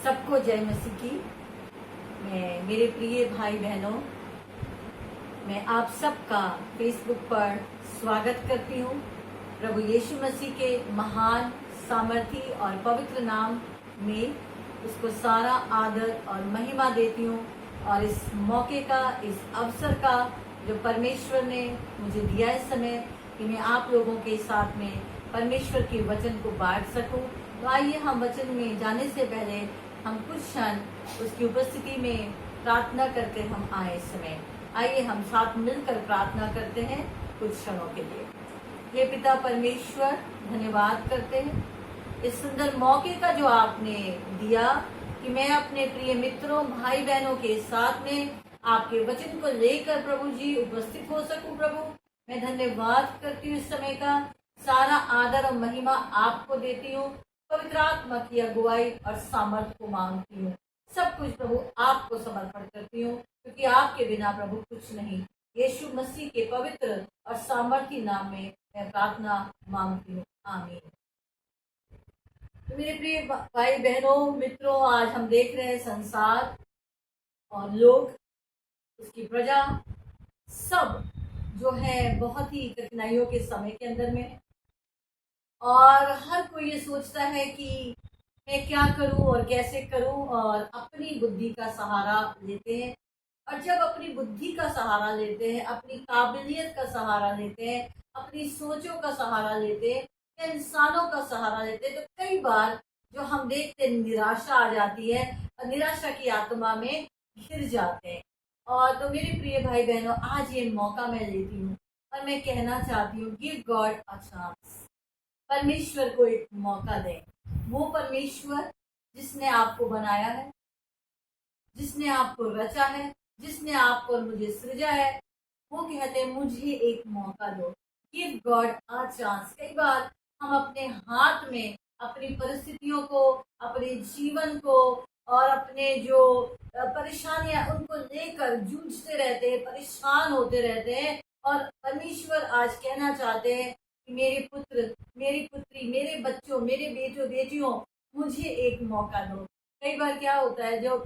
सबको जय मसीह की। मैं मेरे प्रिय भाई बहनों, मैं आप सबका फेसबुक पर स्वागत करती हूँ। प्रभु यीशु मसीह के महान सामर्थी और पवित्र नाम में उसको सारा आदर और महिमा देती हूँ। और इस मौके का, इस अवसर का जो परमेश्वर ने मुझे दिया इस समय कि मैं आप लोगों के साथ में परमेश्वर के वचन को बांट सकूं। तो आइए हम वचन में जाने से पहले हम कुछ क्षण उसकी उपस्थिति में प्रार्थना करके हम आए इस समय। आइए हम साथ मिलकर प्रार्थना करते हैं कुछ क्षणों के लिए। हे पिता परमेश्वर, धन्यवाद करते हैं इस सुंदर मौके का जो आपने दिया कि मैं अपने प्रिय मित्रों, भाई बहनों के साथ में आपके वचन को लेकर प्रभु जी उपस्थित हो सकूं। प्रभु मैं धन्यवाद करती हूँ, इस समय का सारा आदर और महिमा आपको देती हूँ। पवित्र आत्मा की अगुवाई और सामर्थ को मांगती हूँ। सब कुछ प्रभु आपको समर्पण करती हूँ, क्योंकि आपके बिना प्रभु कुछ नहीं। यीशु मसीह के पवित्र और सामर्थी नाम में मैं प्रार्थना मांगती हूँ, आमीन। तो मेरे प्रिय भाई बहनों, मित्रों, आज हम देख रहे हैं संसार और लोग, उसकी प्रजा सब जो है बहुत ही कठिनाइयों के समय के अंदर में, और हर कोई ये सोचता है कि मैं क्या करूं और कैसे करूं, और अपनी बुद्धि का सहारा लेते हैं। और जब अपनी बुद्धि का सहारा लेते हैं, अपनी काबिलियत का सहारा लेते हैं, अपनी सोचों का सहारा लेते हैं या इंसानों का सहारा लेते हैं, तो कई बार जो हम देखते हैं निराशा आ जाती है और निराशा की आत्मा में घिर जाते हैं। और तो मेरे प्रिय भाई बहनों, आज ये मौका मैं लेती हूँ और मैं कहना चाहती हूँ, गिव गॉड अ चांस। परमेश्वर को एक मौका दें। वो परमेश्वर जिसने आपको बनाया है, जिसने आपको रचा है, जिसने आपको और मुझे सृजा है, वो कहते हैं मुझे एक मौका दो। Give God a chance. कई बार हम अपने हाथ में अपनी परिस्थितियों को, अपने जीवन को और अपने जो परेशानियां उनको लेकर जूझते रहते हैं, परेशान होते रहते हैं। और परमेश्वर आज कहना चाहते हैं कि मेरे पुत्र, मेरी पुत्री, मेरे बच्चों, मेरे बेटों बेटियों, मुझे एक मौका दो। कई बार क्या होता है, जो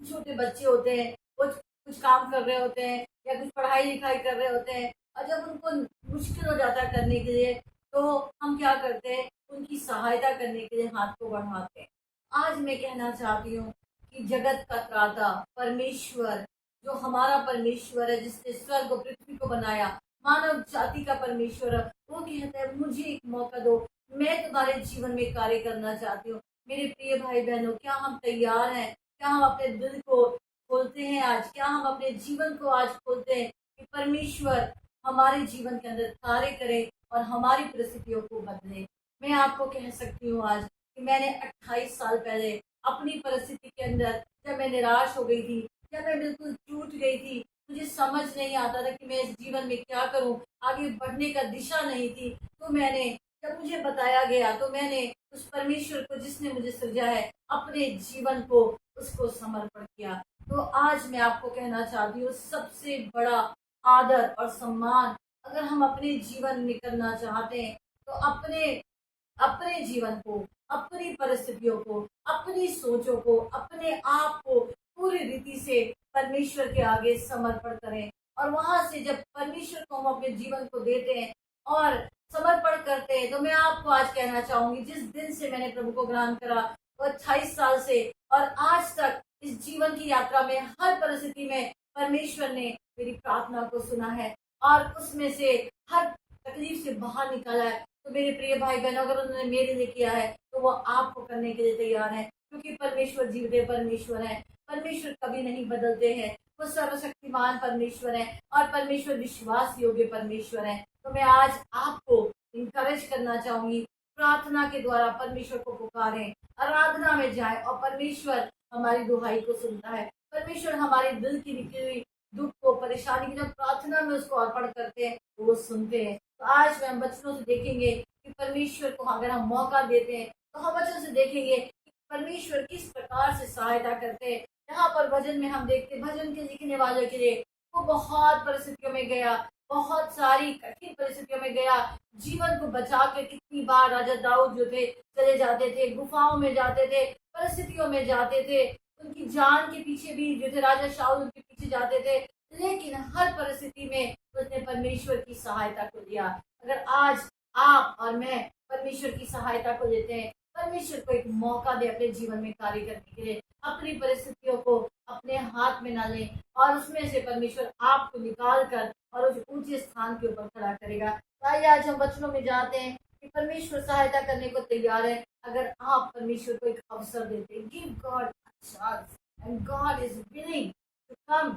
छोटे बच्चे होते हैं वो कुछ काम कर रहे होते हैं या कुछ पढ़ाई लिखाई कर रहे होते हैं, और जब उनको मुश्किल हो जाता है करने के लिए, तो हम क्या करते हैं, उनकी सहायता करने के लिए हाथ को बढ़ाते हैं। आज मैं कहना चाहती हूँ कि जगत का त्राता परमेश्वर, जो हमारा परमेश्वर है, जिसने स्वर्ग और पृथ्वी को बनाया, मानव जाति का परमेश्वर है, वो कहता है मुझे एक मौका दो, मैं तुम्हारे जीवन में कार्य करना चाहती हूँ। मेरे प्रिय भाई बहनों, क्या हम तैयार हैं? क्या हम अपने दिल को खोलते हैं आज? क्या हम अपने जीवन को आज खोलते हैं कि परमेश्वर हमारे जीवन के अंदर कार्य करे और हमारी परिस्थितियों को बदले? मैं आपको कह सकती हूँ आज कि मैंने 28 साल पहले अपनी परिस्थिति के अंदर, जब मैं निराश हो गई थी, जब मैं बिल्कुल टूट गई थी, मुझे समझ नहीं आता था कि मैं इस जीवन में क्या करूं, आगे बढ़ने का दिशा नहीं थी, तो मैंने, जब मुझे बताया गया, तो मैंने उस परमेश्वर को जिसने मुझे सृजा है, अपने जीवन को उसको समर्पण किया। तो आज मैं आपको कहना चाहती हूँ, सबसे बड़ा आदर और सम्मान अगर हम अपने जीवन में करना चाहते हैं, तो अपने अपने जीवन को, अपनी परिस्थितियों को, अपनी सोचों को, अपने आप को पूरी रीति से परमेश्वर के आगे समर्पण करें। और वहां से जब परमेश्वर को हम अपने जीवन को देते हैं और समर्पण करते हैं, तो मैं आपको आज कहना चाहूंगी, जिस दिन से मैंने प्रभु को ग्रहण करा, वो 28 साल से और आज तक इस जीवन की यात्रा में हर परिस्थिति में परमेश्वर ने मेरी प्रार्थना को सुना है और उसमें से हर तकलीफ से बाहर निकाला है। तो मेरे प्रिय भाई बहन, अगर उन्होंने मेरे लिए किया है, तो वो आपको करने के लिए तैयार है, क्योंकि परमेश्वर जीवते परमेश्वर है। परमेश्वर कभी नहीं बदलते हैं, वो सर्वशक्तिमान परमेश्वर है और परमेश्वर विश्वास योग्य परमेश्वर है। तो मैं आज आपको इंकरेज करना चाहूंगी, प्रार्थना के द्वारा परमेश्वर को पुकारें, आराधना में जाए, और परमेश्वर हमारी दुहाई को सुनता है। परमेश्वर हमारे दिल की निकली हुई दुख को, परेशानी की जब प्रार्थना में उसको अर्पण करते हैं, तो वो सुनते हैं। तो आज हम वचनों से देखेंगे कि परमेश्वर को अगर हम मौका देते हैं, तो हम वचन से देखेंगे कि परमेश्वर किस प्रकार से सहायता करते हैं। यहाँ पर भजन में हम देखते हैं, भजन के लिखने वाले के लिए वो बहुत परिस्थितियों में गया, बहुत सारी कठिन परिस्थितियों में गया, जीवन को बचा के कितनी बार राजा दाऊद जो थे चले जाते थे, गुफाओं में जाते थे, परिस्थितियों में जाते थे, उनकी जान के पीछे भी जो थे राजा शाऊल उनके पीछे जाते थे, लेकिन हर परिस्थिति में उसने परमेश्वर की सहायता को लिया। अगर आज आप और मैं परमेश्वर की सहायता को लेते हैं, परमेश्वर को एक मौका दे अपने जीवन में कार्य करने के लिए, अपनी परिस्थितियों को अपने हाथ में ना लें और उसमें से परमेश्वर आपको निकाल कर और उस ऊंचे स्थान के ऊपर खड़ा करेगा। तो आइए आज हम वचनों में जाते हैं कि परमेश्वर सहायता करने को तैयार है अगर आप परमेश्वर को एक अवसर देते हैं। Give God a chance and God is willing to come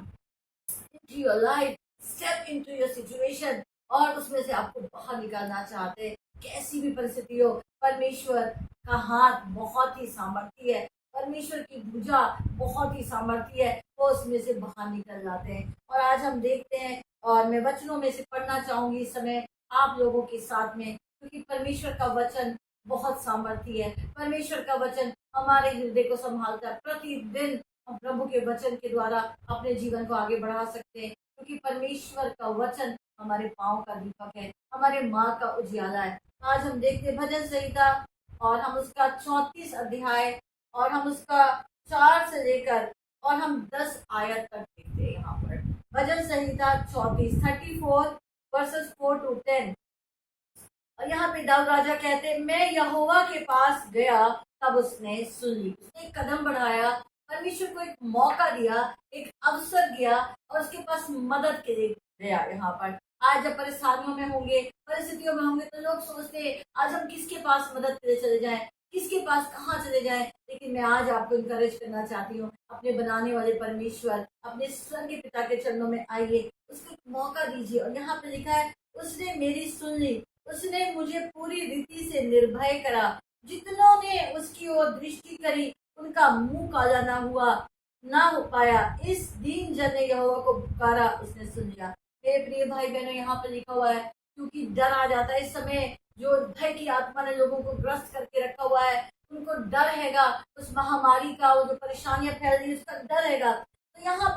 into your life, step into your situation और उसमें से आपको बाहर निकालना चाहते हैं। कैसी भी परिस्थिति हो, परमेश्वर का हाथ बहुत ही सामर्थ्य है, परमेश्वर की भुजा बहुत ही सामर्थ्य है, वो उसमें से बाहर निकल जाते हैं। और आज हम देखते हैं और मैं वचनों में से पढ़ना चाहूंगी इस समय आप लोगों के साथ में, क्योंकि परमेश्वर का वचन बहुत सामर्थ्य है। परमेश्वर का वचन हमारे हृदय को संभालता है। प्रतिदिन हम प्रभु के वचन के द्वारा अपने जीवन को आगे बढ़ा सकते हैं, क्योंकि परमेश्वर का वचन हमारे पांव का दीपक है, हमारे मार्ग का उजियाला है। आज हम देखते हैं भजन संहिता और हम उसका 34 अध्याय और हम उसका 4 से लेकर और हम 10 आयत तक देखते हैं। यहाँ पर भजन संहिता 34 वर्सेस 4 to 10 और यहाँ पे दाऊद राजा कहते हैं, मैं यहोवा के पास गया तब उसने सुन ली। उसने एक कदम बढ़ाया, परमेश्वर को एक मौका दिया, एक अवसर दिया और उसके पास मदद के लिए गया। यहाँ पर आज जब परेशानियों में होंगे, परिस्थितियों में होंगे, तो लोग सोचते हैं आज हम किसके पास मदद के लिए चले जाएं, किसके पास कहाँ चले जाएं। लेकिन मैं आज आपको इनकरेज करना चाहती हूँ, अपने बनाने वाले परमेश्वर, अपने स्वर्ग के पिता के चरणों में आइए, उसको मौका दीजिए। और यहाँ पे लिखा है, उसने मेरी सुन ली, उसने मुझे पूरी रीति से निर्भय करा, जितनों ने उसकी ओर दृष्टि करी उनका मुंह काला ना हो पाया। इस दीन जन ने यहोवा को पुकारा, उसने सुन लिया। मेरे प्रिय भाई बहनों, यहाँ पर लिखा हुआ है, क्योंकि डर आ जाता है इस समय, जो भय की आत्मा ने लोगों को ग्रस्त करके रखा हुआ है, उनको डर हैगा उस महामारी का, वो जो परेशानियां फैल रही है उसका डर हैगा। तो यहाँ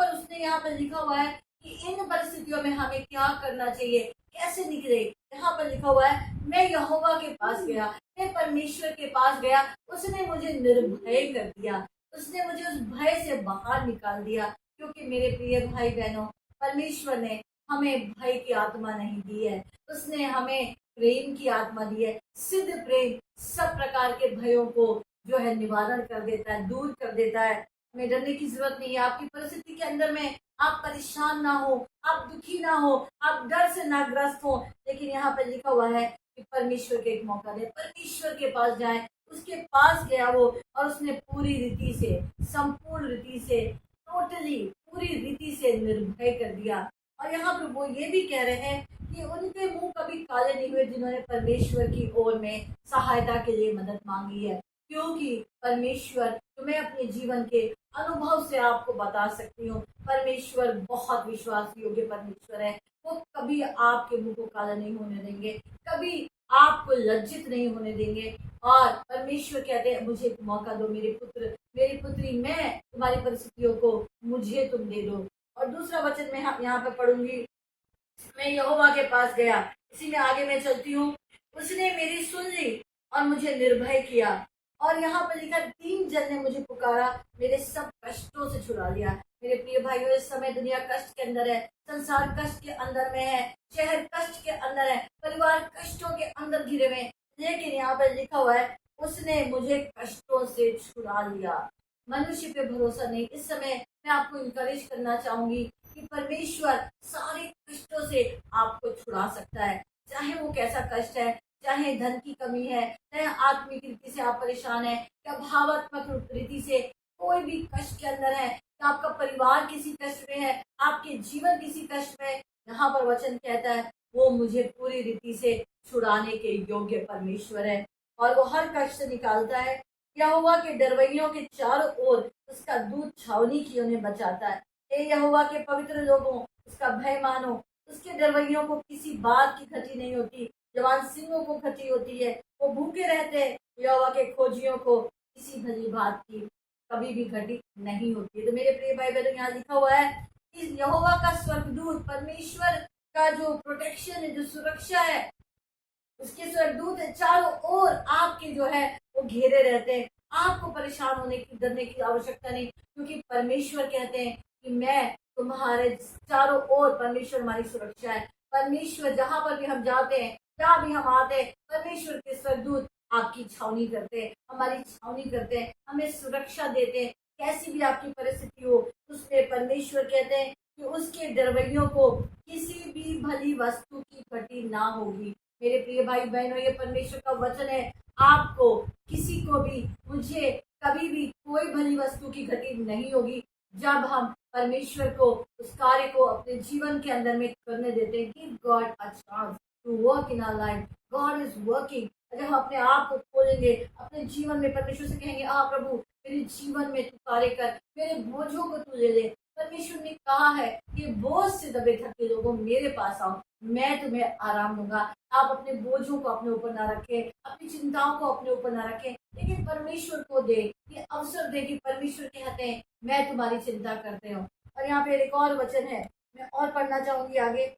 पर लिखा हुआ है कि इन परिस्थितियों में हमें क्या करना चाहिए, कैसे निकले। यहाँ पर लिखा हुआ है, मैं यहोवा के पास गया, मैं परमेश्वर के पास गया, उसने मुझे निर्भय कर दिया, उसने मुझे उस भय से बाहर निकाल दिया। क्योंकि मेरे प्रिय भाई बहनों, परमेश्वर ने हमें भय की आत्मा नहीं दी है, उसने हमें प्रेम की आत्मा दी है। सिद्ध प्रेम सब प्रकार के भयों को जो है निवारण कर देता है, दूर कर देता है। हमें डरने की जरूरत नहीं है। आपकी परिस्थिति के अंदर में आप परेशान ना हो, आप दुखी ना हो, आप डर से ना ग्रस्त हो, लेकिन यहाँ पर लिखा हुआ है कि परमेश्वर के एक मौका दे, परमेश्वर के पास जाए। उसके पास गया वो और उसने पूरी रीति से, संपूर्ण रीति से, टोटली पूरी रीति से निर्भय कर दिया। और यहाँ पर वो ये भी कह रहे हैं कि उनके मुंह कभी काले नहीं हुए जिन्होंने परमेश्वर की ओर में सहायता के लिए मदद मांगी है। क्योंकि परमेश्वर, तो मैं अपने जीवन के अनुभव से आपको बता सकती हूँ, परमेश्वर बहुत विश्वास योग्य परमेश्वर है। वो कभी आपके मुंह को काला नहीं होने देंगे, कभी आपको लज्जित नहीं होने देंगे। और परमेश्वर कहते हैं, मुझे एक मौका दो मेरे पुत्र, मेरी पुत्री, मैं तुम्हारी परिस्थितियों को मुझे तुम दे दो। और दूसरा वचन मैं यहाँ पे पढ़ूंगी, मैं यहोवा के पास गया, इसी में आगे मैं चलती हूँ, उसने मेरी सुन ली और मुझे निर्भय किया। और यहाँ पर लिखा, 3 जन ने मुझे पुकारा, मेरे सब कष्टों से छुड़ा लिया। मेरे प्रिय भाइयों, इस समय दुनिया कष्ट के अंदर है, संसार कष्ट के अंदर में है, शहर कष्ट के अंदर है, परिवार कष्टों के अंदर घिरे हुए, लेकिन यहाँ पर लिखा हुआ है, उसने मुझे कष्टों से छुड़ा लिया। मनुष्य पे भरोसा नहीं। इस समय मैं आपको इनकरेज करना चाहूंगी कि परमेश्वर सारे कष्टों से आपको छुड़ा सकता है, चाहे वो कैसा कष्ट है, चाहे धन की कमी है, चाहे आत्मिक रीति से आप परेशान है, या भावात्मक रीति से कोई भी कष्ट के अंदर है, या आपका परिवार किसी कष्ट में है, आपके जीवन किसी कष्ट में, यहाँ पर वचन कहता है, वो मुझे पूरी रीति से छुड़ाने के योग्य परमेश्वर है और वो हर कष्ट से निकालता है। यहोवा के डरवैयों के चारों ओर उसका दूत छावनी की उन्हें बचाता है। हे यहोवा के पवित्र लोगों, उसका भय मानो, उसके डरवैयों को किसी बात की खटी नहीं होती, जवान सिंहों को खटी होती है, वो भूखे रहते हैं, यहोवा के खोजियों को किसी भली बात की कभी भी घटी नहीं होती है। तो मेरे प्रिय भाई बहनों, यहाँ लिखा हुआ है कि यहोवा का स्वर्गदूत, परमेश्वर का जो प्रोटेक्शन है, जो सुरक्षा है, उसके स्वर्गदूत चारों ओर आपके जो है वो घेरे रहते हैं, आपको परेशान होने की डरने की आवश्यकता नहीं, क्योंकि परमेश्वर कहते हैं कि मैं तुम्हारे चारों ओर, परमेश्वर हमारी सुरक्षा है। परमेश्वर जहां पर भी हम जाते हैं, जहां भी हम आते हैं, परमेश्वर के स्वर्गदूत आपकी छावनी करते हैं, हमारी छावनी करते हैं, हमें सुरक्षा देते हैं। कैसी भी आपकी परिस्थिति हो, उसमें परमेश्वर कहते हैं कि उसके डरवैयों को किसी भी भली वस्तु की घटी ना होगी। मेरे प्रिय भाई बहनों, ये परमेश्वर का वचन है। आपको, किसी को भी, मुझे कभी भी कोई भली वस्तु की घटी नहीं होगी जब हम परमेश्वर को उस कार्य को अपने जीवन के अंदर में करने देते हैं। Give God a chance to work in our life. God is working. अगर हम अपने आप को खोलेंगे, अपने जीवन में परमेश्वर से कहेंगे, आ प्रभु मेरे जीवन में तू कार्य कर, मेरे बोझों को तू ले ले। परमेश्वर ने कहा है कि बोझ से दबे थके लोगों मेरे पास आओ, मैं तुम्हें आराम दूंगा। आप अपने बोझों को अपने ऊपर ना रखें, अपनी चिंताओं को अपने ऊपर ना रखें, लेकिन परमेश्वर को दे, ये अवसर दे कि परमेश्वर कहते हैं मैं तुम्हारी चिंता करते हूँ। और यहाँ पे एक और वचन है, मैं और पढ़ना चाहूंगी आगे।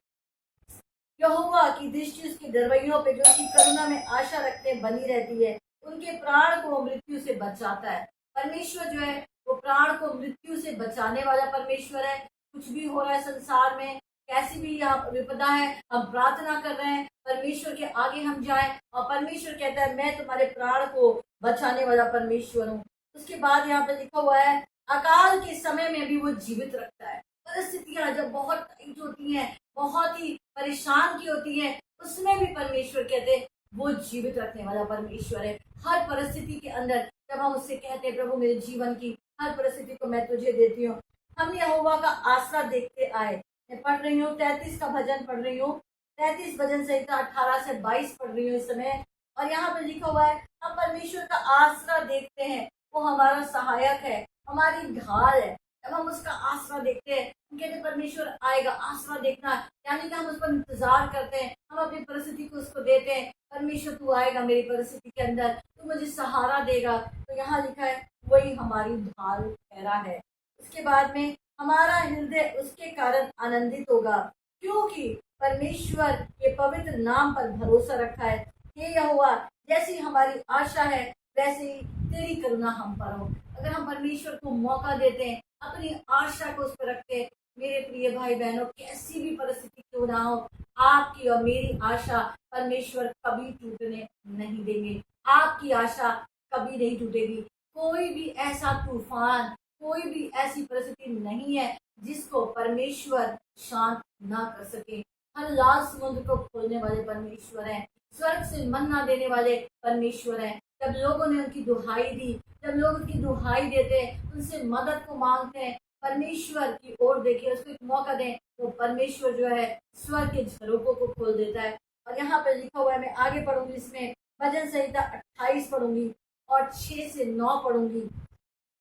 यहोवा की दृष्टि उसके डरवैयों पे, जो कि करुणा में आशा रखते बनी रहती है, उनके प्राण को मृत्यु से बचाता है। परमेश्वर जो है वो प्राण को मृत्यु से बचाने वाला परमेश्वर है। कुछ भी हो रहा है संसार में, कैसी भी यहाँ विपदा है, हम प्रार्थना कर रहे हैं परमेश्वर के आगे हम जाएं, और परमेश्वर कहता है मैं तुम्हारे प्राण को बचाने वाला परमेश्वर हूँ। उसके बाद यहाँ पे लिखा हुआ है, अकाल के समय में भी वो जीवित रखता है। परिस्थितियां जब बहुत टाइट होती हैं, बहुत ही परेशान की होती है, उसमें भी परमेश्वर कहते हैं वो जीवित रखने वाला परमेश्वर है। हर परिस्थिति के अंदर जब हम उससे कहते हैं प्रभु मेरे जीवन की हर परिस्थिति को मैं तुझे देती हूँ, हम यहोवा का आसरा देखते आए। मैं पढ़ रही हूँ 33 का भजन पढ़ रही हूँ, 33 भजन संहिता 18 से 22 पढ़ रही हूँ इस समय। और यहाँ पर लिखा हुआ है, हम परमेश्वर का आसरा देखते हैं, वो हमारा सहायक है, हमारी ढाल है। जब हम उसका आसरा देखते हैं, हम कहते हैं परमेश्वर आएगा। आसरा देखना यानी कि हम उस पर इंतजार करते हैं, हम अपनी परिस्थिति को उसको देते हैं, परमेश्वर तू आएगा मेरी परिस्थिति के अंदर, तू मुझे सहारा देगा। तो यहाँ लिखा है वही हमारी ढाल ठहरा है। उसके बाद में हमारा हृदय उसके कारण आनंदित होगा, क्योंकि परमेश्वर के पवित्र नाम पर भरोसा रखा है। हे यहोवा, जैसी हमारी आशा है वैसे ही तेरी करुणा हम पर हो। अगर हम परमेश्वर को मौका देते हैं, अपनी आशा को उस पर रखते हैं, मेरे प्रिय भाई बहनों, कैसी भी परिस्थिति क्यों ना हो, आपकी और मेरी आशा परमेश्वर कभी टूटने नहीं देंगे। आपकी आशा कभी नहीं टूटेगी। कोई भी ऐसा तूफान, कोई भी ऐसी परिस्थिति नहीं है जिसको परमेश्वर शांत ना कर सके। हर लाल समुद्र को खोलने वाले परमेश्वर हैं, स्वर्ग से मन्ना देने वाले परमेश्वर हैं। जब लोगों ने उनकी दुहाई दी, जब लोग उनकी दुहाई देते हैं, उनसे मदद को मांगते हैं, परमेश्वर की ओर देखिए, उसको एक मौका दें, तो परमेश्वर जो है स्वर्ग के झरोकों को खोल देता है। और यहाँ पर लिखा हुआ है, मैं आगे पढ़ूंगी, इसमें भजन संहिता 28 पढ़ूंगी और 6 से 9 पढ़ूंगी।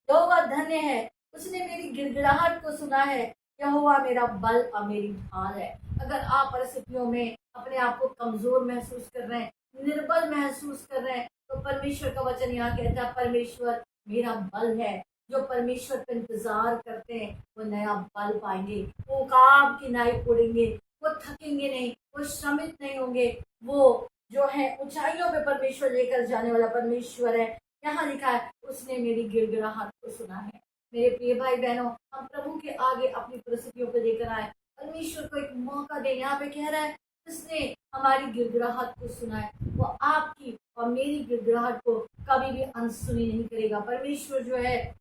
यहोवा धन्य है, उसने मेरी गिड़गिड़ाहट को सुना है। यहोवा मेरा बल और मेरी ढाल है। अगर आप परिस्थितियों में अपने आप को कमजोर महसूस कर रहे हैं, निर्बल महसूस कर रहे हैं, तो परमेश्वर का वचन यहाँ कहता है परमेश्वर मेरा बल है। जो परमेश्वर पर इंतजार करते हैं वो नया बल पाएंगे, वो काम की नाई उड़ेंगे, वो थकेंगे नहीं, वो श्रमित नहीं होंगे। वो जो है ऊंचाइयों पे परमेश्वर लेकर जाने वाला परमेश्वर है। यहाँ लिखा है उसने मेरी गिड़गिड़ाहट को सुना है। मेरे प्रिय भाई बहनों, हम प्रभु के आगे अपनी परिस्थितियों को लेकर आए, परमेश्वर को एक मौका दे। यहाँ पे कह रहा है उसने हमारी गिड़गिड़ाहट को सुना है, वो आपकी और मेरी गिड़गिड़ाहट को कभी भी अनसुनी नहीं करेगा परमेश्वर जो है।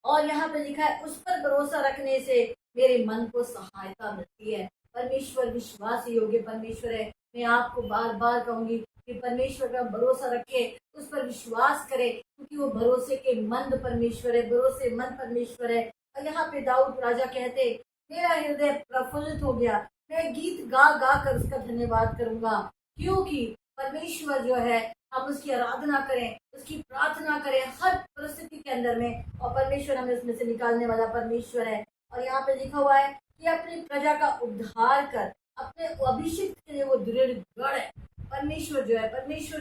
और यहाँ पे लिखा है उस पर भरोसा रखने से मेरे मन को सहायता मिलती है। परमेश्वर विश्वास योग्य परमेश्वर है। मैं आपको बार बार कहूंगी कि परमेश्वर का भरोसा रखे, उस पर विश्वास करे, क्योंकि वो भरोसे के मंद परमेश्वर है, भरोसेमंद परमेश्वर है। और यहाँ पे दाऊद राजा कहते, मेरा हृदय प्रफुल्लित हो गया, मैं गीत गा गा कर उसका धन्यवाद करूंगा। क्योंकि परमेश्वर जो है, हम उसकी आराधना करें, उसकी प्रार्थना करें हर परिस्थिति के अंदर में, और परमेश्वर हमें उसमें से निकालने वाला परमेश्वर है। और यहाँ पे लिखा हुआ है कि अपनी प्रजा का उद्धार कर, अपने अभिषिक्त के लिए वो दृढ़ गढ़ है। परमेश्वर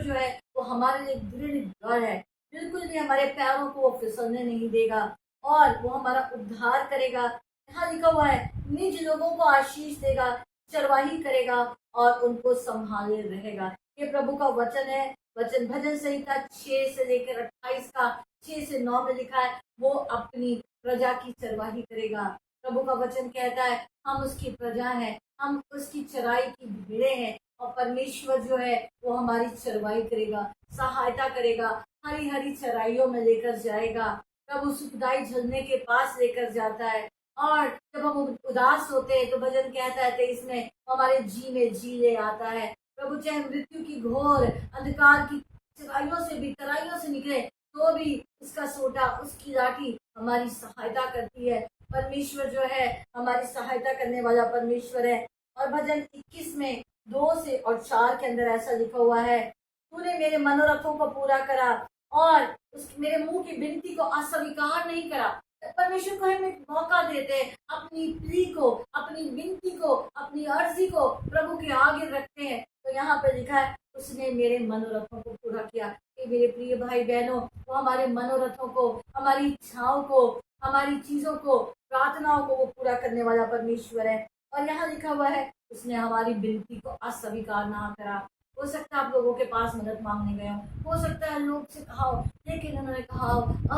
जो है वो हमारे लिए दृढ़ गढ़ है। बिल्कुल भी हमारे पैरों को वो फिसलने नहीं देगा, और वो हमारा उद्धार करेगा। यहाँ लिखा हुआ है निज लोगों को आशीष देगा, चरवाही करेगा और उनको संभाले रहेगा। ये प्रभु का वचन है, वचन भजन संहिता 6 से लेकर 28 का 6 से 9 में लिखा है, वो अपनी प्रजा की चरवाही करेगा। प्रभु का वचन कहता है हम उसकी प्रजा हैं, हम उसकी चराई की भेड़ें हैं, और परमेश्वर जो है वो हमारी चरवाही करेगा, सहायता करेगा, हरी हरी चराइयों में लेकर जाएगा। प्रभु सुखदाई झरने के पास लेकर जाता है, और जब हम उदास होते हैं तो भजन कहता है 23 में हमारे जी में जी ले आता है। प्रभु चाहे मृत्यु की घोर अंधकार की चराइयों से भी, तराइयों से निकले, तो भी उसका सोटा, उसकी लाठी हमारी सहायता करती है। परमेश्वर जो है हमारी सहायता करने वाला परमेश्वर है। और भजन 21 में 2 से और 4 के अंदर ऐसा लिखा हुआ है, तूने मेरे मनोरथों को पूरा करा और मेरे मुंह की विनती को अस्वीकार नहीं करा। परमेश्वर को हम एक मौका देते हैं, अपनी प्री को, अपनी विनती को, अपनी अर्जी को प्रभु के आगे रखते हैं। तो यहाँ पे लिखा है उसने मेरे मनोरथों को पूरा किया। ये मेरे प्रिय भाई बहनों, वो हमारे मनोरथों को, हमारी इच्छाओं को, हमारी चीजों को, प्रार्थनाओं को वो पूरा करने वाला परमेश्वर है। और यहाँ लिखा हुआ है उसने हमारी विनती को अस्वीकार ना करा। हो सकता है आप लोगों के पास मदद मांगने गए हो सकता है लोग से कहा हो, लेकिन उन्होंने कहा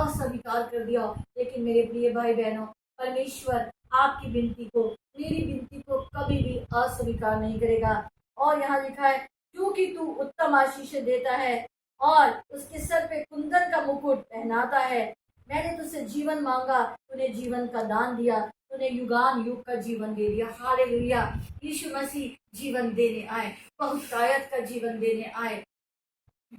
अस्वीकार कर दिया हो। लेकिन मेरे प्रिय भाई बहनों, परमेश्वर आपकी विनती को, मेरी विनती को कभी भी अस्वीकार नहीं करेगा। और यहाँ लिखा है क्योंकि तू उत्तम आशीष देता है और उसके सर पे कुंदन का मुकुट पहनाता है। मैंने तुझसे जीवन मांगा, तूने जीवन का दान दिया, तूने युगान युग का जीवन दे दिया। हालेलुया। यीशु मसीह जीवन देने आए, बहुतायत का जीवन देने आए।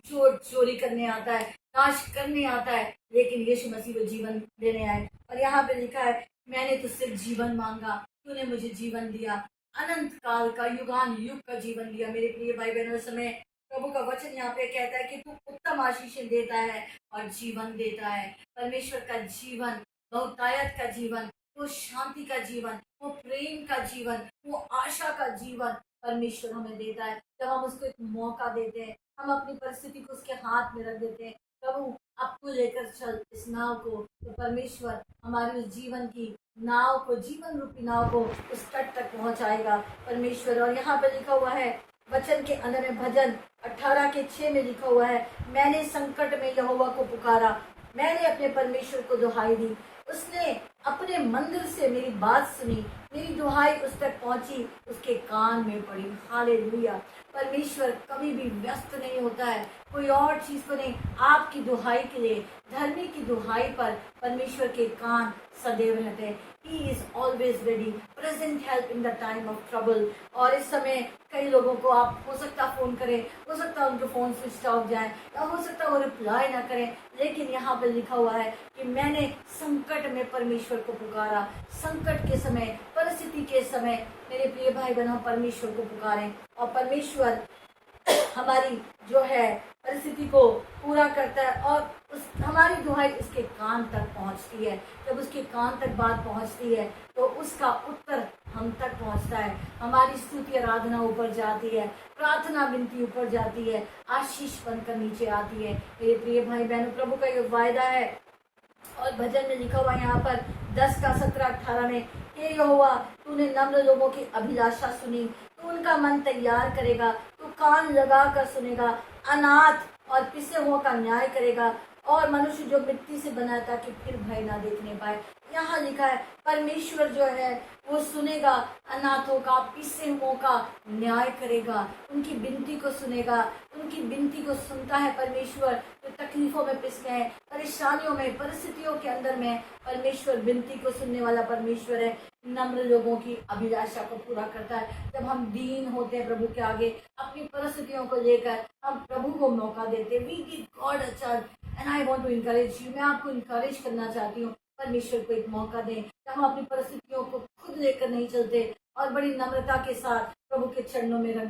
चोर चोरी करने आता है, नाश करने आता है, लेकिन यीशु मसीह वो जीवन देने आए। और यहाँ पे लिखा है मैंने तुझसे जीवन मांगा, तूने मुझे जीवन दिया, अनंत काल का, युगान युग का जीवन दिया। मेरे प्रिय भाई बहनों, समय प्रभु का वचन यहाँ पे कहता है कि तू उत्तम आशीष देता है और जीवन देता है। परमेश्वर का जीवन, बहुतायत का जीवन, वो शांति का जीवन, वो प्रेम का जीवन, वो आशा का जीवन परमेश्वर हमें देता है। जब हम उसको एक मौका देते हैं, हम अपनी परिस्थिति को उसके हाथ में रख देते हैं, प्रभु अब तू लेकर चल इस नाव को, तो परमेश्वर हमारी उस जीवन की नाव को, जीवन रूपी नाव को उस तट तक पहुंचाएगा परमेश्वर। और यहाँ पे लिखा हुआ है वचन के अंदर में, भजन 18 के 6 में लिखा हुआ है, मैंने संकट में यहोवा को पुकारा, मैंने अपने परमेश्वर को दुहाई दी, उसने अपने मंदिर से मेरी बात सुनी, मेरी दुहाई उस तक पहुंची, उसके कान में पड़ी। हालेलुया। परमेश्वर कभी भी व्यस्त नहीं होता है, कोई और चीज को नहीं, आपकी दुहाई के लिए, धर्मी की दुहाई पर परमेश्वर के कान सदैव रहते हैं। He is always ready, present help in the time of trouble। और इस समय कई लोगों को आप हो सकता फोन करें, हो सकता उनके फोन स्विच ऑफ जाए, या हो सकता वो रिप्लाई ना करें, लेकिन यहाँ पे लिखा हुआ है कि मैंने संकट में परमेश्वर को पुकारा। संकट के समय, परिस्थिति के समय मेरे प्रिय भाई बहनों, परमेश्वर को पुकारें और परमेश्वर हमारी जो है परिस्थिति को पूरा करता है, और उस हमारी दुहाई उसके कान तक पहुंचती है। जब उसके कान तक बात पहुंचती है तो उसका उत्तर हम तक पहुंचता है। हमारी स्तुति आराधना ऊपर जाती है, प्रार्थना विनती ऊपर जाती है, आशीष बनकर नीचे आती है। मेरे प्रिय भाई बहनों, प्रभु का ये वायदा है। और भजन में लिखा हुआ यहाँ पर 10 का 17-18 में, हे यहोवा तूने नम्र लोगों की अभिलाषा सुनी, तू उनका मन तैयार करेगा, तू कान लगा कर सुनेगा, अनाथ और पिसे हुओं का न्याय करेगा, और मनुष्य जो मिट्टी से बना है ताकि फिर भय ना देखने पाए। यहाँ लिखा है परमेश्वर जो है वो सुनेगा, अनाथों का, पिसे हुओं का न्याय करेगा, उनकी विनती को सुनेगा। उनकी विनती को सुनता है परमेश्वर जो तकलीफों में पिसते हैं, परेशानियों में, परिस्थितियों के अंदर में। परमेश्वर विनती को सुनने वाला परमेश्वर है, नम्र लोगों की अभिलाषा को पूरा करता है। जब हम दीन होते हैं प्रभु के आगे, अपनी परिस्थितियों को लेकर हम प्रभु को मौका देते हैं। We give God a chance and I want to encourage you. मैं आपको इनकरेज करना चाहती हूँ, परमेश्वर को एक मौका दें। जब हम अपनी परिस्थितियों को खुद लेकर नहीं चलते और बड़ी नम्रता के साथ प्रभु के चरणों में रख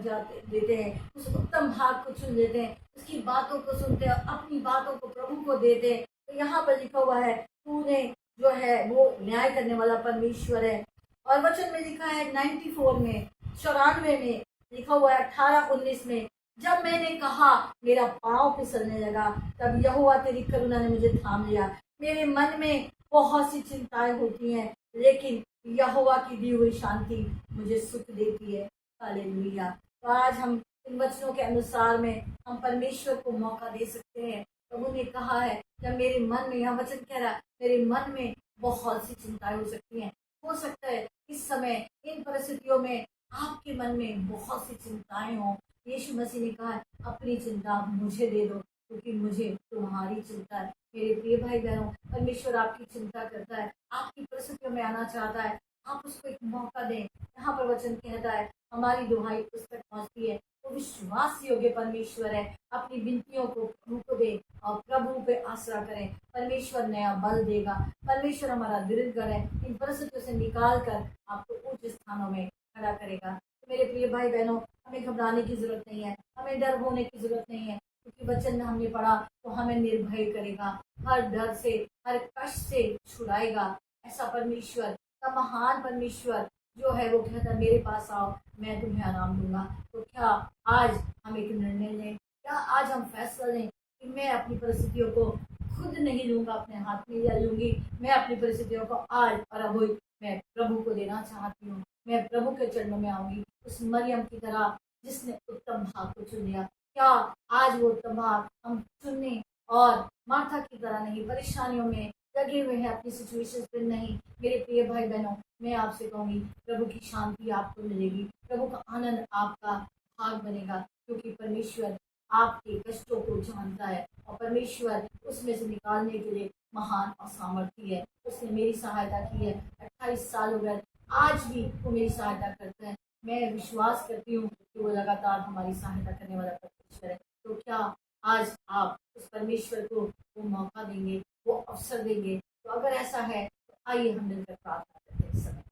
देते हैं, उस उत्तम भाग को चुन लेते हैं, उसकी बातों को सुनते हैं, अपनी बातों को प्रभु को देते हैं, तो यहाँ पर लिखा हुआ है तूने जो है वो न्याय करने वाला परमेश्वर है। और वचन में लिखा है 94 में, 94 में लिखा हुआ है 18-19 में, जब मैंने कहा मेरा पांव फिसलने लगा, तब यहोवा तेरी करुणा ने मुझे थाम लिया। मेरे मन में बहुत सी चिंताएं होती हैं, लेकिन यहोवा की दी हुई शांति मुझे सुख देती है। हालेलुया। तो आज हम इन वचनों के अनुसार में हम परमेश्वर को मौका दे सकते हैं। प्रभु ने कहा है, जब मेरे मन में, यह वचन कह रहा है, मेरे मन में बहुत सी चिंताएं हो सकती हैं। हो सकता है इस समय इन परिस्थितियों में आपके मन में बहुत सी चिंताएं हों। यीशु मसीह ने कहा है, अपनी चिंता मुझे दे दो, क्योंकि मुझे तुम्हारी चिंता है। मेरे प्रिय भाई बहनों, परमेश्वर आपकी चिंता करता है, आपकी परिस्थितियों में आना चाहता है। आप उसको एक मौका दें। यहाँ पर वचन कहता है, हमारी दुहाई उस तक पहुंचती है, वो विश्वास योग्य परमेश्वर है। अपनी विनतियों को प्रभु को दे और प्रभु पे आसरा करें। परमेश्वर नया बल देगा। परमेश्वर हमारा दृढ़ है, इन परिस्थितियों से निकाल कर आपको उच्च स्थानों में खड़ा करेगा। तो मेरे प्रिय भाई बहनों, हमें घबराने की जरूरत नहीं है, हमें डर होने की जरूरत नहीं है, क्योंकि वचन में हमने पढ़ा तो हमें निर्भय करेगा, हर डर से, हर कष्ट से छुड़ाएगा। ऐसा परमेश्वर का महान परमेश्वर जो है, वो कहता है, मेरे पास आओ, मैं तुम्हें आराम दूंगा। तो क्या आज हम एक निर्णय लें, क्या आज हम फैसला लें कि मैं अपनी परिस्थितियों को खुद नहीं लूंगा अपने हाथ में, या लूंगी, मैं अपनी परिस्थितियों को आज और अब मैं प्रभु को देना चाहती हूँ। मैं प्रभु के चरणों में आऊंगी, उस मरियम की तरह जिसने उत्तम भाग को चुन लिया। क्या आज वो उत्तम भाग हम चुनने, और मार्था की तरह नहीं, परेशानियों में लगे हुए हैं, अपनी सिचुएशन पे नहीं। मेरे प्रिय भाई बहनों, मैं आपसे कहूंगी, प्रभु की शांति आपको मिलेगी, प्रभु का आनंद आपका भाग बनेगा, क्योंकि परमेश्वर आपके कष्टों को जानता है, और परमेश्वर उसमें से निकालने के लिए महान और सामर्थ्य है। उसने मेरी सहायता की है, 28 साल हो गए, आज भी वो मेरी सहायता करते हैं। मैं विश्वास करती हूँ कि वो लगातार हमारी सहायता करने वाला परमेश्वर है। तो क्या आज आप उस परमेश्वर को वो मौका देंगे, वो अवसर देंगे? तो अगर ऐसा है तो आइए हम मिलकर प्रार्थना करते हैं इस समय।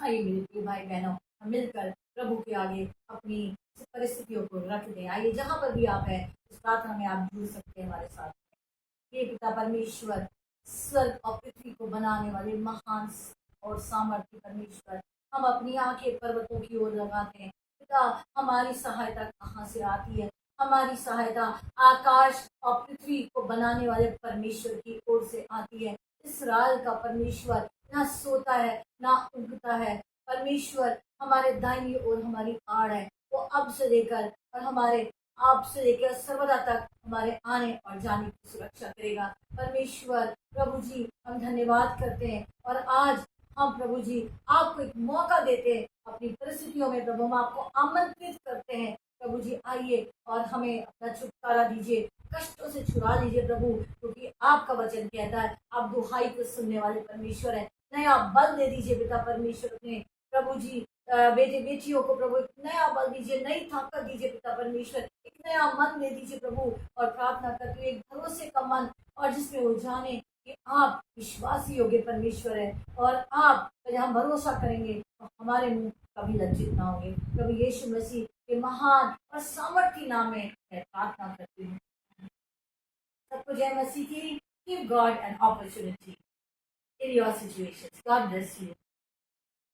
आइए मेरे प्रिय भाई बहनों, हम मिलकर प्रभु के आगे अपनी परिस्थितियों को रख दें। आइए, जहाँ पर भी आप हैं, इस प्रार्थना में आप जुड़ सकते हैं हमारे साथ। हे पिता परमेश्वर, स्वर्ग और पृथ्वी को बनाने वाले महान और सामर्थ्य परमेश्वर, हम अपनी आंखें पर्वतों की ओर लगाते हैं। पिता, हमारी सहायता कहाँ से आती है? हमारी सहायता आकाश और पृथ्वी को बनाने वाले परमेश्वर की ओर से आती है। इसराइल का परमेश्वर ना सोता है ना उगता है। परमेश्वर हमारे दाहिनी ओर हमारी आड़ है, वो अब से लेकर और हमारे आप से लेकर सर्वदा तक हमारे आने और जाने की सुरक्षा करेगा। परमेश्वर प्रभु जी, हम धन्यवाद करते हैं, और आज हम प्रभु जी आपको एक मौका देते हैं अपनी परिस्थितियों में। प्रभु, हम आपको आमंत्रित करते हैं, प्रभु जी आइए और हमें अपना छुटकारा दीजिए, कष्टों से छुड़ा लीजिए प्रभु, क्योंकि आपका वचन कहता है आप दुहाई को सुनने वाले परमेश्वर है। नया बल दे दीजिए पिता परमेश्वर अपने प्रभु जी बेटे बेटियों को, प्रभु एक नया बल दीजिए, नई ताकत दीजिए पिता परमेश्वर, एक नया मन दे दीजिए प्रभु। और प्रार्थना करते हुए एक भरोसे का मन, और जिसमें वो जाने कि आप विश्वासी योग्य परमेश्वर है, और आप पर हम भरोसा करेंगे तो हमारे मुंह कभी लज्जित ना होंगे। प्रभु यीशु मसीह के महान और सामर्थी नाम में मैं प्रार्थना करती हूँ। सबको जय मसीह की। Give God an opportunity in your situations. God bless you.